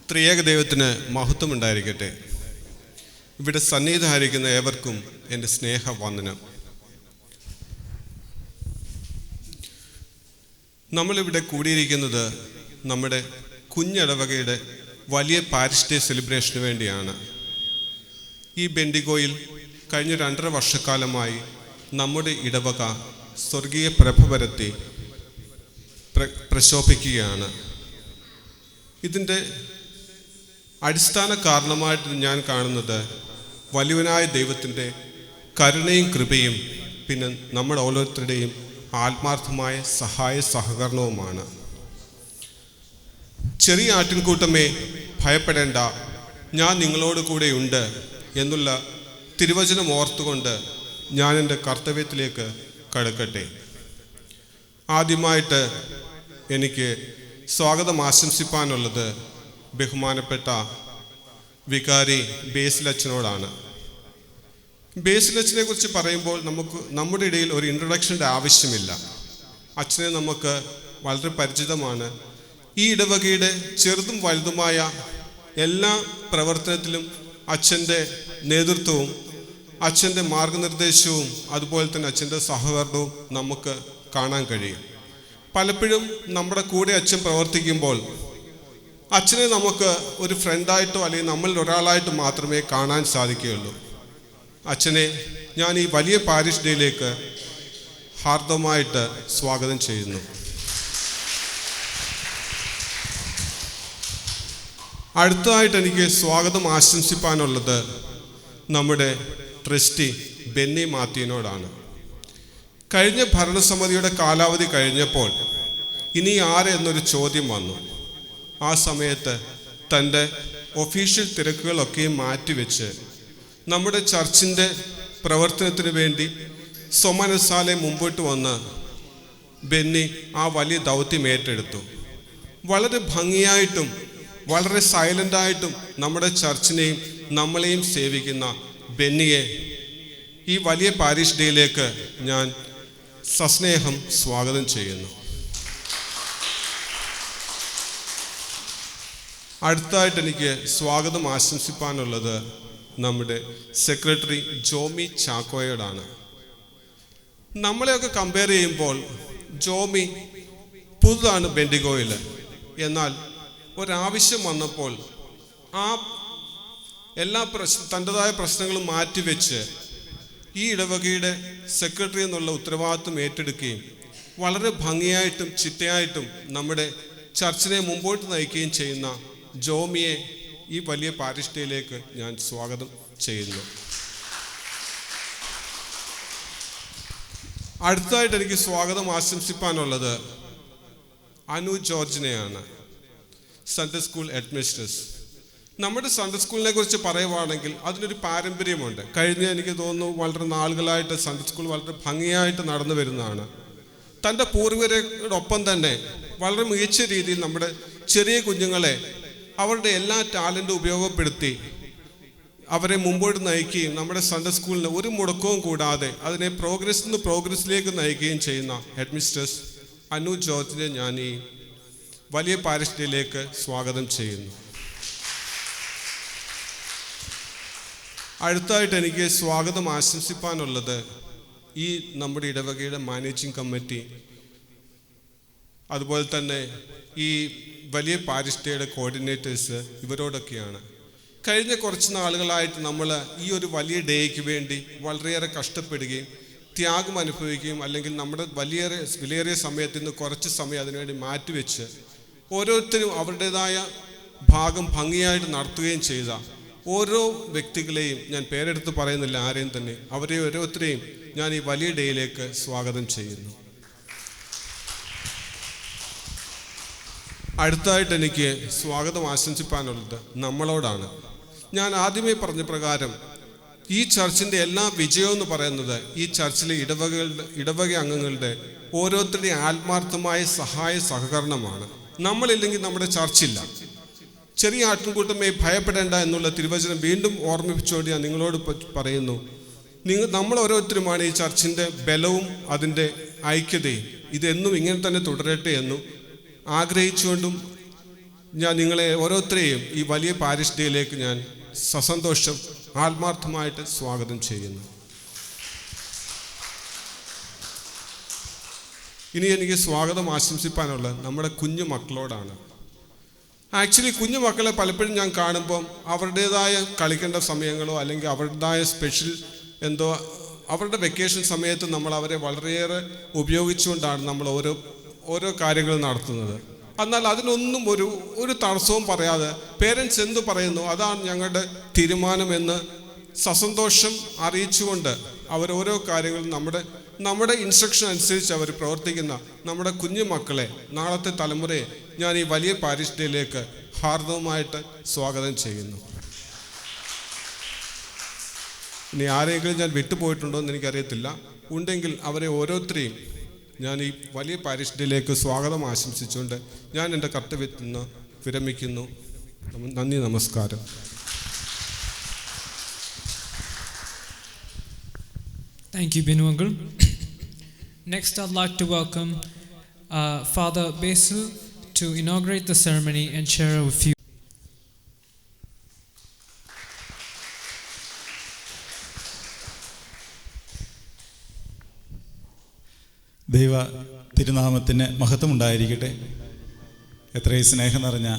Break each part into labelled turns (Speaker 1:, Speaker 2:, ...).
Speaker 1: ത്രിയേക ദൈവത്തിന് മഹത്വം ഉണ്ടായിരിക്കട്ടെ. ഇവിടെ സന്നിഹിതരായിരിക്കുന്ന ഏവർക്കും എൻ്റെ സ്നേഹവന്ദനം. നമ്മളിവിടെ കൂടിയിരിക്കുന്നത് നമ്മുടെ കുഞ്ഞിടവകയുടെ വലിയ പാരിഷ് ഡേ സെലിബ്രേഷന് വേണ്ടിയാണ്. ഈ ബെൻഡിഗോയിൽ കഴിഞ്ഞ 2.5 വർഷക്കാലമായി നമ്മുടെ ഇടവക സ്വർഗീയ പ്രഭ പരത്തി പ്രശോഭിക്കുകയാണ്. ഇതിൻ്റെ അടിസ്ഥാന കാരണമായിട്ട് ഞാൻ കാണുന്നത് വലിയവനായ ദൈവത്തിൻ്റെ കരുണയും കൃപയും പിന്നെ നമ്മുടെ ഓരോരുത്തരുടെയും ആത്മാർത്ഥമായ സഹായ സഹകരണവുമാണ്. ചെറിയ ആട്ടിൻകൂട്ടമേ ഭയപ്പെടേണ്ട, ഞാൻ നിങ്ങളോട് കൂടെയുണ്ട് എന്നുള്ള തിരുവചനം ഓർത്തുകൊണ്ട് ഞാൻ എൻ്റെ കർത്തവ്യത്തിലേക്ക് കടക്കട്ടെ. ആദ്യമായിട്ട് എനിക്ക് സ്വാഗതം ആശംസിപ്പാനുള്ളത് ബഹുമാനപ്പെട്ട വികാരി ബേസിലച്ചനോടാണ്. ബേസിലച്ചനെ കുറിച്ച് പറയുമ്പോൾ നമ്മുടെ ഇടയിൽ ഒരു ഇൻട്രൊഡക്ഷൻ്റെ ആവശ്യമില്ല. അച്ഛനെ നമുക്ക് വളരെ പരിചിതമാണ്. ഈ ഇടവകയുടെ ചെറുതും വലുതുമായ എല്ലാ പ്രവർത്തനത്തിലും അച്ഛൻ്റെ നേതൃത്വവും അച്ഛൻ്റെ മാർഗനിർദ്ദേശവും അതുപോലെ തന്നെ അച്ഛൻ്റെ സഹകരണവും നമുക്ക് കാണാൻ കഴിയും. പലപ്പോഴും നമ്മുടെ കൂടെ അച്ഛൻ പ്രവർത്തിക്കുമ്പോൾ അച്ഛനെ നമുക്ക് ഒരു ഫ്രണ്ടായിട്ടോ അല്ലെങ്കിൽ നമ്മളിൽ ഒരാളായിട്ട് മാത്രമേ കാണാൻ സാധിക്കുകയുള്ളൂ. അച്ഛനെ ഞാൻ ഈ വലിയ പാരിഷ് ഡേയിലേക്ക് ഹാർദമായിട്ട് സ്വാഗതം ചെയ്യുന്നു. അടുത്തതായിട്ട് എനിക്ക് സ്വാഗതം ആശംസിപ്പാനുള്ളത് നമ്മുടെ ട്രസ്റ്റി ബെന്നി മാത്യുവിനോടാണ്. കഴിഞ്ഞ ഭരണസമിതിയുടെ കാലാവധി കഴിഞ്ഞപ്പോൾ ഇനി ആര് എന്നൊരു ചോദ്യം വന്നു. ആ സമയത്ത് തൻ്റെ ഒഫീഷ്യൽ തിരക്കുകളൊക്കെയും മാറ്റിവെച്ച് നമ്മുടെ ചർച്ചിൻ്റെ പ്രവർത്തനത്തിന് വേണ്ടി സ്വമനസാലെ മുമ്പോട്ട് വന്ന് ബെന്നി ആ വലിയ ദൗത്യം ഏറ്റെടുത്തു. വളരെ ഭംഗിയായിട്ടും വളരെ സൈലൻ്റായിട്ടും നമ്മുടെ ചർച്ചിനെയും നമ്മളെയും സേവിക്കുന്ന ബെന്നിയെ ഈ വലിയ പാരിഷ് ഡേയിലേക്ക് ഞാൻ സസ്നേഹം സ്വാഗതം ചെയ്യുന്നു. അടുത്തതായിട്ട് എനിക്ക് സ്വാഗതം ആശംസിപ്പാനുള്ളത് നമ്മുടെ സെക്രട്ടറി ജോമി ചാക്കോയോടാണ്. നമ്മളെയൊക്കെ കമ്പയർ ചെയ്യുമ്പോൾ ജോമി പുതുതാണ് ബെൻഡിഗോയിൽ. എന്നാൽ ഒരാവശ്യം വന്നപ്പോൾ ആ എല്ലാ തൻ്റെതായ പ്രശ്നങ്ങളും മാറ്റിവെച്ച് ഈ ഇടവകയുടെ സെക്രട്ടറി എന്നുള്ള ഉത്തരവാദിത്വം ഏറ്റെടുക്കുകയും വളരെ ഭംഗിയായിട്ടും ചിട്ടയായിട്ടും നമ്മുടെ ചർച്ചിനെ മുമ്പോട്ട് നയിക്കുകയും ചെയ്യുന്ന ജോമിയെ ഈ വലിയ പാരിഷ് ഡേയിലേക്ക് ഞാൻ സ്വാഗതം ചെയ്യുന്നു. അടുത്തതായിട്ട് എനിക്ക് സ്വാഗതം ആശംസിപ്പാനുള്ളത് അനു ജോർജിനെയാണ്, സൺഡേ സ്കൂൾ ഹെഡ്മിസ്ട്രസ്. നമ്മുടെ സൺഡേ സ്കൂളിനെ കുറിച്ച് പറയുവാണെങ്കിൽ അതിനൊരു പാരമ്പര്യമുണ്ട്. കഴിഞ്ഞ എനിക്ക് തോന്നുന്നു വളരെ നാളുകളായിട്ട് സൺഡേ സ്കൂൾ വളരെ ഭംഗിയായിട്ട് നടന്നു വരുന്നതാണ്. തൻ്റെ പൂർവികരോടൊപ്പം തന്നെ വളരെ മികച്ച രീതിയിൽ നമ്മുടെ ചെറിയ കുഞ്ഞുങ്ങളെ അവരുടെ എല്ലാ ടാലൻറ്റും ഉപയോഗപ്പെടുത്തി അവരെ മുമ്പോട്ട് നയിക്കുകയും നമ്മുടെ സൺഡേ സ്കൂളിന് ഒരു മുടക്കവും കൂടാതെ അതിനെ പ്രോഗ്രസ്സിലേക്ക് നയിക്കുകയും ചെയ്യുന്ന ഹെഡ്മിസ്ട്രസ് അനു ജോർജിനെ ഞാൻ ഈ വലിയ പാരിഷ് ഡേയിലേക്ക് സ്വാഗതം ചെയ്യുന്നു. അടുത്തായിട്ട് എനിക്ക് സ്വാഗതം ആശംസിപ്പാനുള്ളത് ഈ നമ്മുടെ ഇടവകയുടെ മാനേജിംഗ് കമ്മിറ്റി അതുപോലെ തന്നെ ഈ വലിയ പാരിഷ് ഡേയുടെ കോർഡിനേറ്റേഴ്സ് ഇവരോടൊക്കെയാണ്. കഴിഞ്ഞ കുറച്ച് നാളുകളായിട്ട് നമ്മൾ ഈ ഒരു വലിയ ഡേയ്ക്ക് വേണ്ടി വളരെയേറെ കഷ്ടപ്പെടുകയും ത്യാഗം അനുഭവിക്കുകയും അല്ലെങ്കിൽ നമ്മുടെ വിലയേറിയ സമയത്ത് നിന്ന് കുറച്ച് സമയം അതിനുവേണ്ടി മാറ്റിവെച്ച് ഓരോരുത്തരും അവരുടേതായ ഭാഗം ഭംഗിയായിട്ട് നടത്തുകയും ചെയ്ത ഓരോ വ്യക്തികളെയും ഞാൻ പേരെടുത്ത് പറയുന്നില്ല ആരെയും തന്നെ, അവരെ ഓരോരുത്തരെയും ഞാൻ ഈ വലിയ ഡേയിലേക്ക് സ്വാഗതം ചെയ്യുന്നു. അടുത്തായിട്ട് എനിക്ക് സ്വാഗതം ആശംസിപ്പാനുള്ളത് നമ്മളോടാണ്. ഞാൻ ആദ്യമേ പറഞ്ഞ പ്രകാരം ഈ ചർച്ചിൻ്റെ എല്ലാ വിജയവും എന്ന് പറയുന്നത് ഈ ചർച്ചിലെ ഇടവക അംഗങ്ങളുടെ ഓരോരുത്തരുടെയും ആത്മാർത്ഥമായ സഹായ സഹകരണമാണ്. നമ്മളില്ലെങ്കിൽ നമ്മുടെ ചർച്ചില്ല. ചെറിയ ആട്ടിൻകൂട്ടമേ ഭയപ്പെടേണ്ട എന്നുള്ള തിരുവചനം വീണ്ടും ഓർമ്മിപ്പിച്ചുകൊണ്ട് ഞാൻ നിങ്ങളോട് പറയുന്നു. നമ്മൾ ഓരോരുത്തരുമാണ് ഈ ചർച്ചിൻ്റെ ബലവും അതിൻ്റെ ഐക്യതയും. ഇതെന്നും ഇങ്ങനെ തന്നെ തുടരട്ടെ എന്നും ആഗ്രഹിച്ചുകൊണ്ടും ഞാൻ നിങ്ങളെ ഓരോരുത്തരെയും ഈ വലിയ പാരിഷ് ഡേയിലേക്ക് ഞാൻ സസന്തോഷം ആത്മാർത്ഥമായിട്ട് സ്വാഗതം ചെയ്യുന്നു. ഇനി എനിക്ക് സ്വാഗതം ആശംസിക്കാനുള്ളത് നമ്മുടെ കുഞ്ഞു മക്കളോടാണ്. ആക്ച്വലി കുഞ്ഞു മക്കളെ പലപ്പോഴും ഞാൻ കാണുമ്പം അവരുടേതായ കളിക്കേണ്ട സമയങ്ങളോ അല്ലെങ്കിൽ അവരുടേതായ സ്പെഷ്യൽ എന്തോ അവരുടെ വെക്കേഷൻ സമയത്ത് നമ്മൾ അവരെ വളരെയേറെ ഉപയോഗിച്ചുകൊണ്ടാണ് നമ്മൾ ഓരോ കാര്യങ്ങൾ നടത്തുന്നത്. എന്നാൽ അതിനൊന്നും ഒരു തടസ്സവും പറയാതെ പേരൻസ് എന്തു പറയുന്നു അതാണ് ഞങ്ങളുടെ തീരുമാനമെന്ന് സസന്തോഷം അറിയിച്ചുകൊണ്ട് അവരോരോ കാര്യങ്ങളും നമ്മുടെ ഇൻസ്ട്രക്ഷൻ അനുസരിച്ച് അവർ പ്രവർത്തിക്കുന്ന നമ്മുടെ കുഞ്ഞു മക്കളെ, നാളത്തെ തലമുറയെ ഞാൻ ഈ വലിയ പാരിഷ് ഡേയിലേക്ക് ഹാർദവമായിട്ട് സ്വാഗതം ചെയ്യുന്നു. ഇനി ആരെങ്കിലും ഞാൻ വിട്ടുപോയിട്ടുണ്ടോ എന്ന് എനിക്കറിയത്തില്ല. ഉണ്ടെങ്കിൽ അവരെ ഓരോരുത്തരെയും ഞാൻ ഈ വലിയ പാരിഷ് ഡേയിലേക്ക് സ്വാഗതം ആശംസിച്ചുകൊണ്ട് ഞാൻ എൻ്റെ കർത്തവ്യത്തിൽ നിന്ന് വിരമിക്കുന്നു. നന്ദി, നമസ്കാരം.
Speaker 2: Thank you, Binu uncle. Next, I'd like to welcome Father Basil to inaugurate the ceremony and share a few.
Speaker 3: ദൈവ തിരുനാമത്തിന് മഹത്വമുണ്ടായിരിക്കട്ടെ. എത്രയും സ്നേഹം നിറഞ്ഞ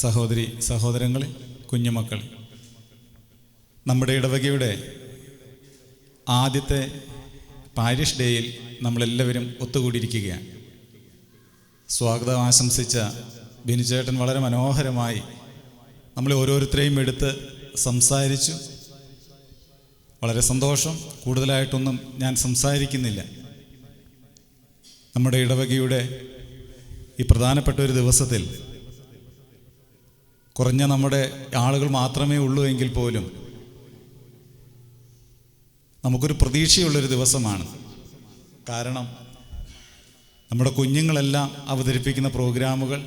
Speaker 3: സഹോദരി സഹോദരങ്ങളെ, കുഞ്ഞുമക്കൾ, നമ്മുടെ ഇടവകയുടെ ആദ്യത്തെ പാരിഷ് ഡേയിൽ നമ്മളെല്ലാവരും ഒത്തുകൂടിയിരിക്കുകയാണ്. സ്വാഗതം ആശംസിച്ച ബിനുചേട്ടൻ വളരെ മനോഹരമായി നമ്മളെ ഓരോരുത്തരെയും എടുത്ത് സംസാരിച്ചു. വളരെ സന്തോഷം. കൂടുതലായിട്ടൊന്നും ഞാൻ സംസാരിക്കുന്നില്ല. നമ്മുടെ ഇടവകയുടെ ഈ പ്രധാനപ്പെട്ട ഒരു ദിവസത്തിൽ കുറഞ്ഞ നമ്മുടെ ആളുകൾ മാത്രമേ ഉള്ളൂ എങ്കിൽ പോലും നമുക്കൊരു പ്രതീക്ഷയുള്ളൊരു ദിവസമാണ്. കാരണം നമ്മുടെ കുഞ്ഞുങ്ങളെല്ലാം അവതരിപ്പിക്കുന്ന പ്രോഗ്രാമുകൾ,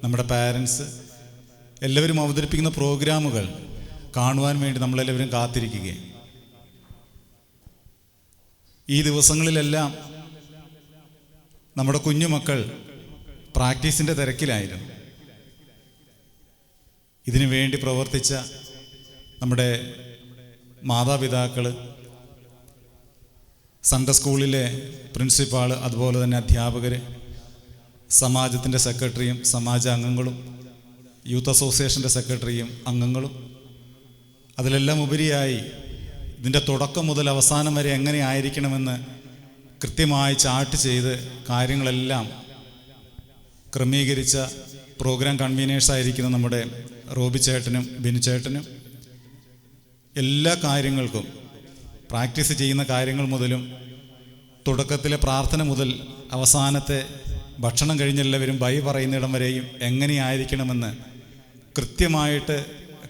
Speaker 3: നമ്മുടെ പാരൻസ് എല്ലാവരും അവതരിപ്പിക്കുന്ന പ്രോഗ്രാമുകൾ കാണുവാൻ വേണ്ടി നമ്മളെല്ലാവരും കാത്തിരിക്കുകയാണ്. ഈ ദിവസങ്ങളിലെല്ലാം നമ്മുടെ കുഞ്ഞുമക്കൾ പ്രാക്ടീസിൻ്റെ തിരക്കിലായിരുന്നു. ഇതിനു വേണ്ടി പ്രവർത്തിച്ച നമ്മുടെ മാതാപിതാക്കൾ, സൺഡേ സ്കൂളിലെ പ്രിൻസിപ്പാൾ, അതുപോലെ തന്നെ അധ്യാപകർ, സമാജത്തിൻ്റെ സെക്രട്ടറിയും സമാജ അംഗങ്ങളും, യൂത്ത് അസോസിയേഷൻ്റെ സെക്രട്ടറിയും അംഗങ്ങളും, അതിലെല്ലാം ഉപരിയായി ഇതിൻ്റെ തുടക്കം മുതൽ അവസാനം വരെ എങ്ങനെ ആയിരിക്കണമെന്ന് കൃത്യമായി ചാർട്ട് ചെയ്ത് കാര്യങ്ങളെല്ലാം ക്രമീകരിച്ച പ്രോഗ്രാം കൺവീനേഴ്സായിരിക്കുന്ന നമ്മുടെ റോബി ചേട്ടനും ബിനു ചേട്ടനും എല്ലാ കാര്യങ്ങൾക്കും, പ്രാക്ടീസ് ചെയ്യുന്ന കാര്യങ്ങൾ മുതലും തുടക്കത്തിലെ പ്രാർത്ഥന മുതൽ അവസാനത്തെ ഭക്ഷണം കഴിഞ്ഞെല്ലാവരും ബൈ പറയുന്നിടം വരെയും എങ്ങനെയായിരിക്കണമെന്ന് കൃത്യമായിട്ട്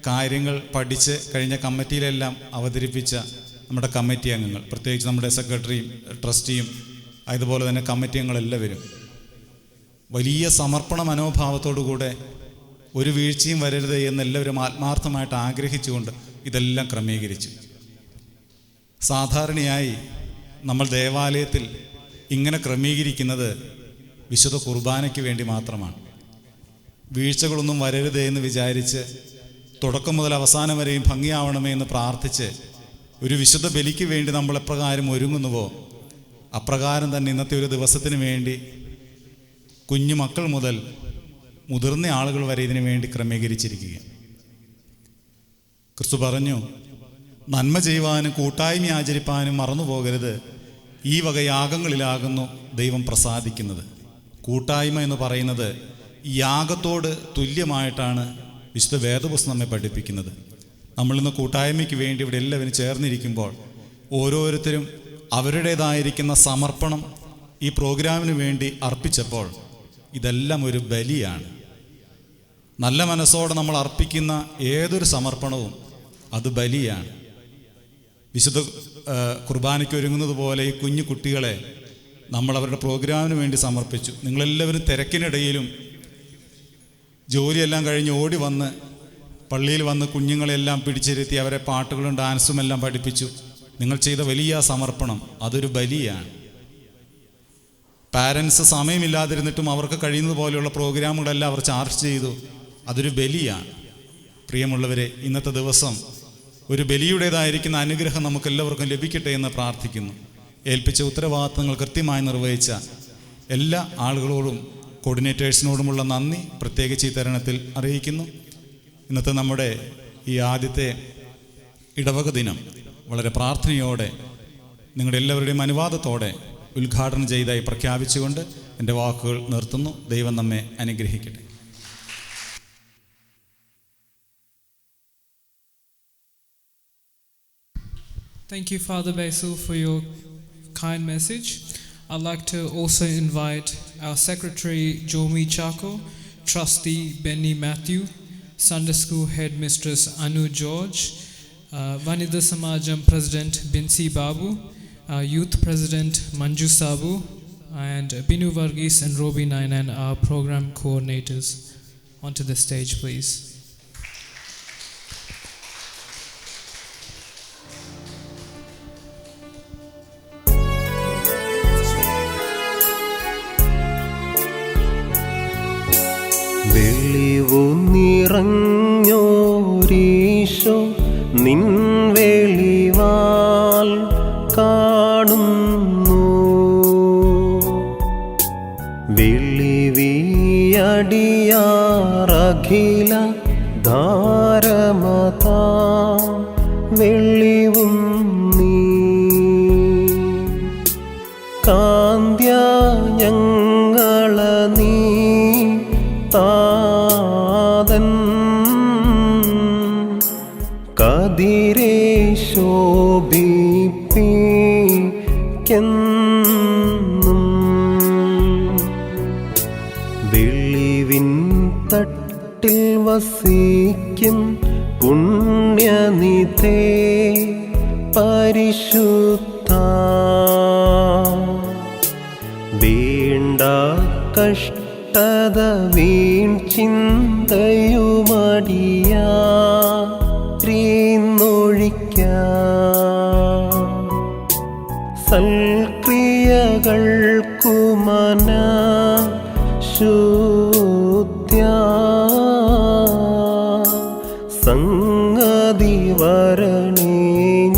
Speaker 3: കാര്യങ്ങൾ പഠിച്ച് കഴിഞ്ഞ കമ്മിറ്റിയിലെല്ലാം അവതരിപ്പിച്ച നമ്മുടെ കമ്മിറ്റി അംഗങ്ങൾ, പ്രത്യേകിച്ച് നമ്മുടെ സെക്രട്ടറിയും ട്രസ്റ്റിയും അതുപോലെ തന്നെ കമ്മിറ്റി അംഗങ്ങളെല്ലാവരും വലിയ സമർപ്പണ മനോഭാവത്തോടുകൂടെ ഒരു വീഴ്ചയും വരരുത് എന്നെല്ലാവരും ആത്മാർത്ഥമായിട്ട് ആഗ്രഹിച്ചുകൊണ്ട് ഇതെല്ലാം ക്രമീകരിച്ചു. സാധാരണയായി നമ്മൾ ദേവാലയത്തിൽ ഇങ്ങനെ ക്രമീകരിക്കുന്നത് വിശുദ്ധ കുർബാനയ്ക്ക് വേണ്ടി മാത്രമാണ്. വീഴ്ചകളൊന്നും വരരുത് എന്ന് വിചാരിച്ച് തുടക്കം മുതൽ അവസാനം വരെയും ഭംഗിയാവണമേ എന്ന് പ്രാർത്ഥിച്ച് ഒരു വിശുദ്ധ ബലിക്ക് വേണ്ടി നമ്മൾ എപ്രകാരം ഒരുങ്ങുന്നുവോ അപ്രകാരം തന്നെ ഇന്നത്തെ ഒരു ദിവസത്തിന് വേണ്ടി കുഞ്ഞു മക്കൾ മുതൽ മുതിർന്ന ആളുകൾ വരെ ഇതിനു വേണ്ടി ക്രമീകരിച്ചിരിക്കുക. ക്രിസ്തു പറഞ്ഞു, നന്മ ചെയ്യുവാനും കൂട്ടായ്മ ആചരിപ്പാനും മറന്നു പോകരുത്, ഈ വക യാഗങ്ങളിലാകുന്നു ദൈവം പ്രസാദിക്കുന്നത്. കൂട്ടായ്മ എന്ന് പറയുന്നത് യാഗത്തോട് തുല്യമായിട്ടാണ് വിശുദ്ധ വേദപുസ്തകം നമ്മെ പഠിപ്പിക്കുന്നത്. നമ്മളിന്ന് കൂട്ടായ്മയ്ക്ക് വേണ്ടി ഇവിടെ എല്ലാവരും ചേർന്നിരിക്കുമ്പോൾ ഓരോരുത്തരും അവരുടേതായിരിക്കുന്ന സമർപ്പണം ഈ പ്രോഗ്രാമിന് വേണ്ടി അർപ്പിച്ചപ്പോൾ ഇതെല്ലാം ഒരു ബലിയാണ്. നല്ല മനസ്സോടെ നമ്മൾ അർപ്പിക്കുന്ന ഏതൊരു സമർപ്പണവും അത് ബലിയാണ്. വിശുദ്ധ കുർബാനയ്ക്ക് ഒരുങ്ങുന്നത് പോലെ ഈ കുഞ്ഞു കുട്ടികളെ നമ്മൾ അവരുടെ പ്രോഗ്രാമിന് വേണ്ടി സമർപ്പിച്ചു. നിങ്ങളെല്ലാവരും തിരക്കിനിടയിലും ജോലിയെല്ലാം കഴിഞ്ഞ് ഓടി വന്ന് പള്ളിയിൽ വന്ന് കുഞ്ഞുങ്ങളെല്ലാം പിടിച്ചിരുത്തി അവരെ പാട്ടുകളും ഡാൻസും എല്ലാം പഠിപ്പിച്ചു. നിങ്ങൾ ചെയ്ത വലിയ സമർപ്പണം അതൊരു ബലിയാണ്. പാരൻസ് സമയമില്ലാതിരുന്നിട്ടും അവർക്ക് കഴിയുന്നത് പോലെയുള്ള പ്രോഗ്രാമുകളെല്ലാം അവർ ചാർജ് ചെയ്തു. അതൊരു ബലിയാണ്. പ്രിയമുള്ളവരെ, ഇന്നത്തെ ദിവസം ഒരു ബലിയുടേതായിരിക്കുന്ന അനുഗ്രഹം നമുക്കെല്ലാവർക്കും ലഭിക്കട്ടെ എന്ന് പ്രാർത്ഥിക്കുന്നു. ഏൽപ്പിച്ച ഉത്തരവാദിത്തങ്ങൾ കൃത്യമായി നിർവഹിച്ച എല്ലാ ആളുകളോടും കോർഡിനേറ്റേഴ്സിനോടുമുള്ള നന്ദി പ്രത്യേകിച്ച് ഈ തരുണത്തിൽ അറിയിക്കുന്നു. ഇന്നത്തെ നമ്മുടെ ഈ ആദ്യത്തെ ഇടവക ദിനം വളരെ പ്രാർത്ഥനയോടെ നിങ്ങളുടെ എല്ലാവരുടെയും അനുവാദത്തോടെ ഉദ്ഘാടനം ചെയ്തതായി പ്രഖ്യാപിച്ചുകൊണ്ട് എൻ്റെ വാക്കുകൾ നിർത്തുന്നു. ദൈവം നമ്മെ അനുഗ്രഹിക്കട്ടെ.
Speaker 2: Thank you, Father Basil, for your kind message. I'd like to also invite our Secretary Jomi Chako, Trustee Benny Matthew, Sunday School Headmistress Anu George, Vanida Samajam President Binsi Babu, Youth President Manju Sabu, and Binu Varghese and Robi Nainan, our program coordinators. Onto the stage, please.
Speaker 4: വെളിവു നിറഞ്ഞോരീശോ നിൻ വെളിവാൽ കാണുന്നു. വെളിവിയടിയാറഖില ധാരമതാ വെളിവും നീ കാന്ത്യ ഞങ്ങള നീ താതൻ കതിരേ ശോഭിപ്പിക്കെന്നും വെളിവിൻ തട്ടിൽ വസിക്കും പുണ്യനിധേ പരിശുദ്ധ വേണ്ട കഷ്ടത വീൺ ചിന്തയുമടിയാറിന്നൊഴിക്കാം സൽക്രിയകൾക്കു മന ശുദ്ധ്യ സംഗതി വരണേ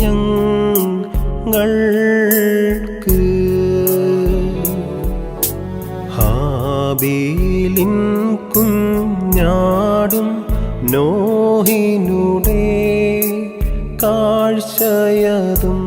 Speaker 4: ഞങ്ങൾക്ക് ഹാബീലിൻ കുഞ്ഞാടും നോഹിനുടെ കാഴ്ചയതും